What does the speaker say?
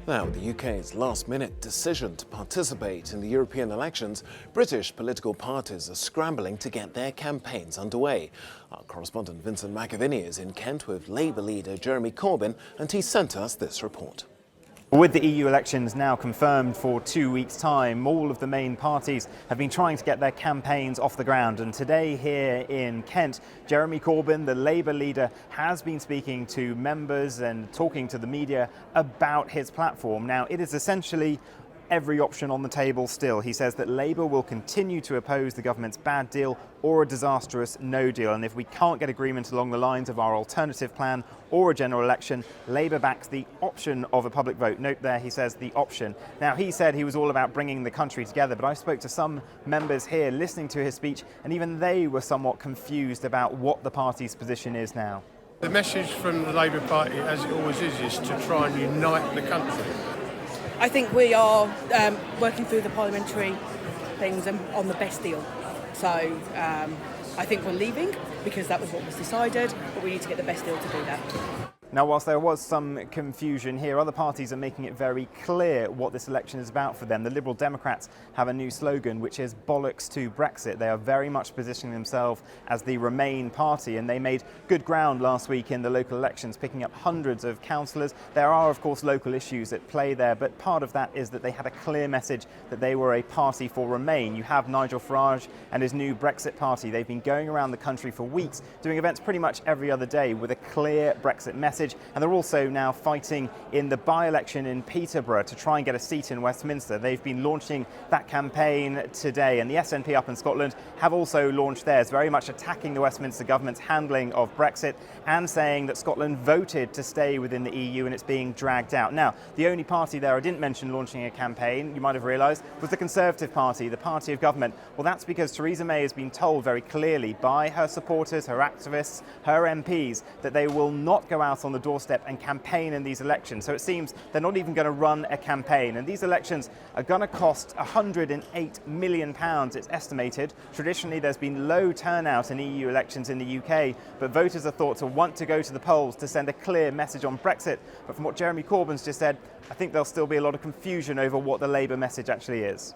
Now, the UK's last-minute decision to participate in the European elections, British political parties are scrambling to get their campaigns underway. Our correspondent Vincent McAviney is in Kent with Labour leader Jeremy Corbyn, and he sent us this report. With the EU elections now confirmed for 2 weeks' time, all of the main parties have been trying to get their campaigns off the ground. And today here in Kent, Jeremy Corbyn, the Labour leader, has been speaking to members and talking to the media about his platform. Now, it is essentially every option on the table still. He says that Labour will continue to oppose the government's bad deal or a disastrous no deal. And if we can't get agreement along the lines of our alternative plan or a general election, Labour backs the option of a public vote. Note there, he says the option. Now, he said he was all about bringing the country together, but I spoke to some members here listening to his speech, and even they were somewhat confused about what the party's position is now. The message from the Labour Party, as it always is to try and unite the country. I think we are working through the parliamentary things and on the best deal. So I think we're leaving because that was what was decided, but we need to get the best deal to do that. Now, whilst there was some confusion here, other parties are making it very clear what this election is about for them. The Liberal Democrats have a new slogan, which is bollocks to Brexit. They are very much positioning themselves as the Remain party, and they made good ground last week in the local elections, picking up hundreds of councillors. There are, of course, local issues at play there, but part of that is that they had a clear message that they were a party for Remain. You have Nigel Farage and his new Brexit party. They've been going around the country for weeks, doing events pretty much every other day with a clear Brexit message. And they're also now fighting in the by-election in Peterborough to try and get a seat in Westminster. They've been launching that campaign today, and the SNP up in Scotland have also launched theirs, very much attacking the Westminster government's handling of Brexit and saying that Scotland voted to stay within the EU and it's being dragged out. Now, the only party there I didn't mention launching a campaign, you might have realised, was the Conservative Party, the party of government. Well, that's because Theresa May has been told very clearly by her supporters, her activists, her MPs, that they will not go out on the doorstep and campaign in these elections. So it seems they're not even going to run a campaign. And these elections are going to cost £108 million, it's estimated. Traditionally, there's been low turnout in EU elections in the UK, but voters are thought to want to go to the polls to send a clear message on Brexit. But from what Jeremy Corbyn's just said, I think there'll still be a lot of confusion over what the Labour message actually is.